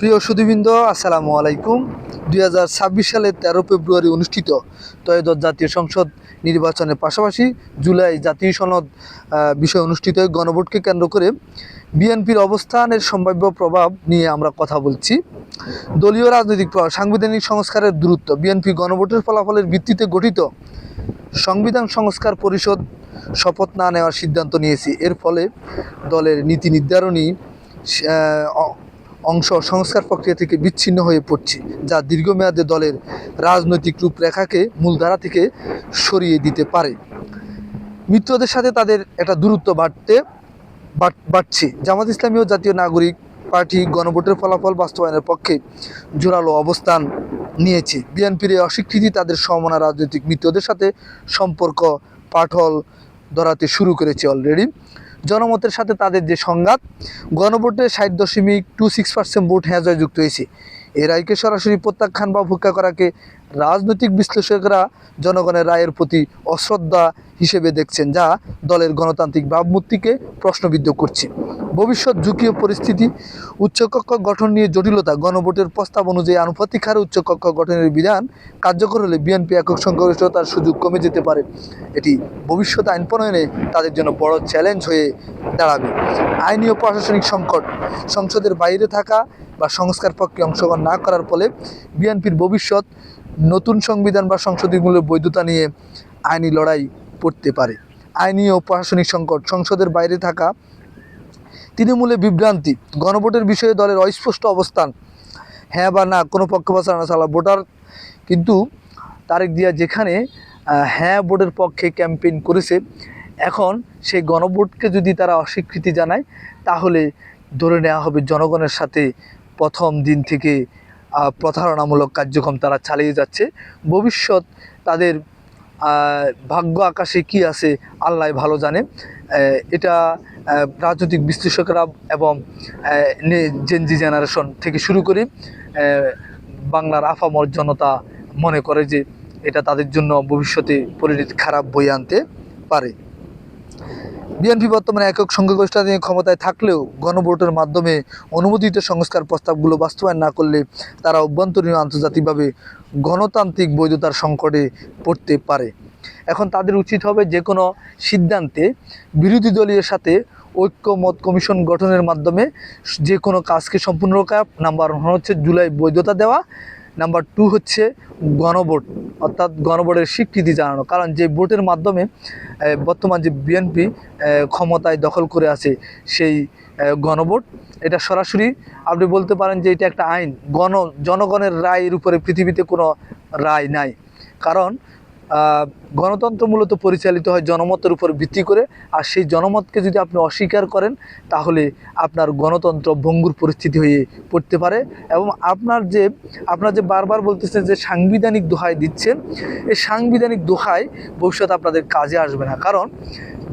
প্রিয় সুধীবৃন্দ, আসসালামু আলাইকুম। 2026 সালের 13 ফেব্রুয়ারি অনুষ্ঠিত ত্রয়োদশ জাতীয় সংসদ নির্বাচনের পাশাপাশি জুলাই জাতীয় সনদ বিষয় অনুষ্ঠিত গণভোটকে কেন্দ্র করে বিএনপির অবস্থানের সম্ভাব্য প্রভাব নিয়ে আমরা কথা বলছি। দলীয় রাজনৈতিক সাংবিধানিক সংস্কারের দূরত্ব। বিএনপি গণভোটের ফলাফলের ভিত্তিতে গঠিত সংবিধান সংস্কার পরিষদ শপথ না নেওয়ার সিদ্ধান্ত নিয়েছে। এর ফলে দলের নীতি নির্ধারণী অংশ সংস্কার প্রক্রিয়া থেকে বিচ্ছিন্ন হয়ে পড়ছে, যা দীর্ঘমেয়াদে দলের রাজনৈতিক রূপরেখাকে মূলধারা থেকে সরিয়ে দিতে পারে। মিত্রদের সাথে তাদের একটা দূরত্ব বাড়ছে। জামাত ইসলামী ও জাতীয় নাগরিক পার্টি গণভোটের ফলাফল বাস্তবায়নের পক্ষে জোরালো অবস্থান নিয়েছে। বিএনপির এই অস্বীকৃতি তাদের সমমনা রাজনৈতিক মিত্রদের সাথে সম্পর্ক পাটল ধরাতে শুরু করেছে অলরেডি। জনমতের সাথে তাদের যে সংঘাত, গণভোটে 60.26% ভোট হ্যাঁ জয় যুক্ত হয়েছে। এই রায়কে সরাসরি প্রত্যাখ্যান বা উপেক্ষা করাকে রাজনৈতিক বিশ্লেষকরা জনগণের রায়ের প্রতি অশ্রদ্ধা হিসেবে দেখছেন, যা দলের গণতান্ত্রিক ভাবমূর্তিকে প্রশ্নবিদ্ধ করছে। ভবিষ্যৎ ঝুঁকি ও পরিস্থিতি। উচ্চকক্ষ গঠন নিয়ে জটিলতা। গণভোটের প্রস্তাব অনুযায়ী আনুপাতিক হারে উচ্চকক্ষ গঠনের বিধান কার্যকর হলে বিএনপি একক সংখ্যাগরিষ্ঠতার সুযোগ কমে যেতে পারে। এটি ভবিষ্যৎ আইন প্রণয়নে তাদের জন্য বড় চ্যালেঞ্জ হয়ে দাঁড়াবে। আইনি ও প্রশাসনিক সংকট। সংসদের বাইরে থাকা বা সংস্কার প্রক্রিয়া অংশগ্রহণ না করার ফলে বিএনপির ভবিষ্যৎ নতুন সংবিধান বা সংশোধনীগুলোর বৈধতা নিয়ে আইনি লড়াই পড়তে পারে। আইনি ও প্রশাসনিক সংকট। সংসদের বাইরে থাকা, তৃণমূলে বিভ্রান্তি। গণভোটের বিষয়ে দলের অস্পষ্ট অবস্থান, হ্যাঁ বা না কোনো পক্ষপাত ছাড়া ভোটার কিন্তু তারেক জিয়া যেখানে হ্যাঁ ভোটের পক্ষে ক্যাম্পেইন করেছে, এখন সেই গণভোটকে যদি তারা অস্বীকৃতি জানায় তাহলে ধরে নেওয়া হবে জনগণের সাথে প্রথম দিন থেকে প্রতারণামূলক কার্যক্রম তারা চালিয়ে যাচ্ছে। ভবিষ্যৎ তাদের ভাগ্য আকাশে কি আছে আল্লাহ ভালো জানে। এটা রাজনৈতিক বিশ্লেষকরা এবং জেনজি জেনারেশন থেকে শুরু করে বাংলার আপামর জনতা মনে করে যে এটা তাদের জন্য ভবিষ্যতে পরিণতি খারাপ বয়ে আনতে পারে। বিএনপি বর্তমানে একক সংখ্যাগরিষ্ঠতা নিয়ে ক্ষমতায় থাকলেও গণভোটের মাধ্যমে অনুমোদিত সংস্কার প্রস্তাবগুলো বাস্তবায়ন না করলে তারা অভ্যন্তরীণ আন্তর্জাতিকভাবে গণতান্ত্রিক বৈধতার সংকটে পড়তে পারে। এখন তাদের উচিত হবে যে কোনো সিদ্ধান্তে বিরোধী দলীয় সাথে ঐক্যমত কমিশন গঠনের মাধ্যমে যে কোনো কাজকে সম্পূর্ণ করা। নাম্বার 1 হচ্ছে জুলাই বৈধতা দেওয়া। নাম্বার 2 হচ্ছে গণভোট, অর্থাৎ গণভোটের স্বীকৃতি জানানো। কারণ যে ভোটের মাধ্যমে বর্তমান যে বিএনপি ক্ষমতায় দখল করে আছে সেই গণভোট, এটা সরাসরি আপনি বলতে পারেন যে এটা একটা আইন। জনগণের রায়ের উপরে পৃথিবীতে কোনো রায় নাই। কারণ গণতন্ত্র মূলত পরিচালিত হয় জনমতের উপর ভিত্তি করে, আর সেই জনমতকে যদি আপনি অস্বীকার করেন তাহলে আপনার গণতন্ত্র ভঙ্গুর পরিস্থিতি হয়ে পড়তে পারে। এবং আপনার যে বারবার বলতেছেন যে সাংবিধানিক দোহাই দিচ্ছেন, এই সাংবিধানিক দোহাই ভবিষ্যতে আপনাদের কাজে আসবে না। কারণ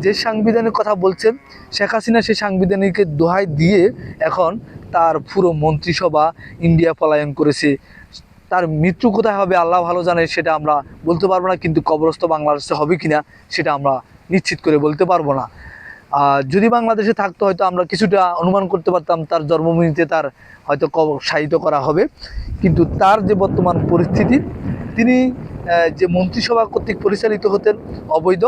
যে সাংবিধানিক কথা বলছেন শেখ হাসিনা, সেই সাংবিধানিকের দোহাই দিয়ে এখন তার পুরো মন্ত্রিসভা ইন্ডিয়া পলায়ন করেছে। তার মৃত্যু কোথায় হবে আল্লাহ ভালো জানে, সেটা আমরা বলতে পারবো না। কিন্তু কবরস্থ বাংলাদেশে হবে কিনা সেটা আমরা নিশ্চিত করে বলতে পারবো না। যদি বাংলাদেশে থাকতো হয়তো আমরা কিছুটা অনুমান করতে পারতাম তার জন্মভূমিতে তার হয়তো শায়িত করা হবে। কিন্তু তার যে বর্তমান পরিস্থিতি, তিনি যে মন্ত্রিসভা কর্তৃক পরিচালিত হতেন অবৈধ,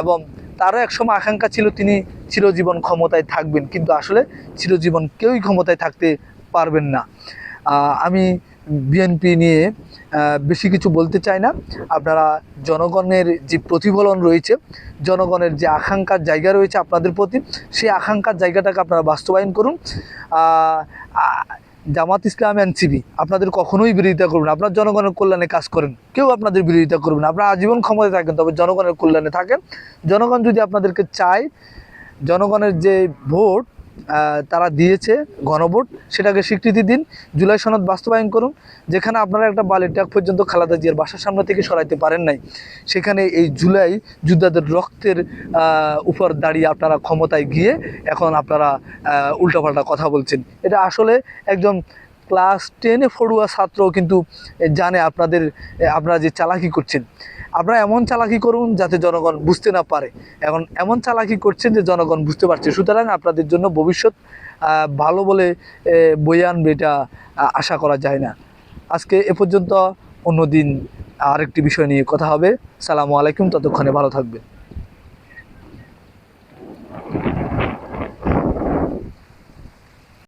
এবং তারও একসময় আকাঙ্ক্ষা ছিল তিনি চিরজীবন ক্ষমতায় থাকবেন, কিন্তু আসলে চিরজীবন কেউই ক্ষমতায় থাকতে পারবেন না। আমি বিএনপি নিয়ে বেশি কিছু বলতে চাই না। আপনারা জনগণের যে প্রতিফলন রয়েছে, জনগণের যে আকাঙ্ক্ষার জায়গা রয়েছে আপনাদের প্রতি, সেই আকাঙ্ক্ষার জায়গাটাকে আপনারা বাস্তবায়ন করুন। জামাত ইসলাম এনসিপি আপনাদের কখনোই বিরোধিতা করবেন। আপনার জনগণের কল্যাণে কাজ করেন, কেউ আপনাদের বিরোধিতা করবেন। আপনারা আজীবন ক্ষমতায় থাকেন, তবে জনগণের কল্যাণে থাকেন। জনগণ যদি আপনাদেরকে চায়, জনগণের যে ভোট তারা দিয়েছে গণভোট, সেটাকে স্বীকৃতি দিন। জুলাই সনদ বাস্তবায়ন করুন। যেখানে আপনারা একটা বালির ট্রাক পর্যন্ত খালেদা জিয়ার বাসার সামনে থেকে সরাইতে পারেন নাই, সেখানে এই জুলাই যোদ্ধাদের রক্তের উপর দাঁড়িয়ে আপনারা ক্ষমতায় গিয়ে এখন আপনারা উল্টাপাল্টা কথা বলছেন। এটা আসলে একজন ক্লাস 10-এ পড়ুয়া ছাত্রও কিন্তু জানে আপনারা যে চালাকি করছেন। আপনারা এমন চালাকি করুন যাতে জনগণ বুঝতে না পারে। এখন এমন চালাকি করছেন যে জনগণ বুঝতে পারছে। সুতরাং আপনাদের জন্য ভবিষ্যৎ ভালো বলে বয়ে আনবে এটা আশা করা যায় না। আজকে এ পর্যন্ত, অন্য দিন আরেকটি বিষয় নিয়ে কথা হবে। সালামু আলাইকুম, ততক্ষণে ভালো থাকবেন।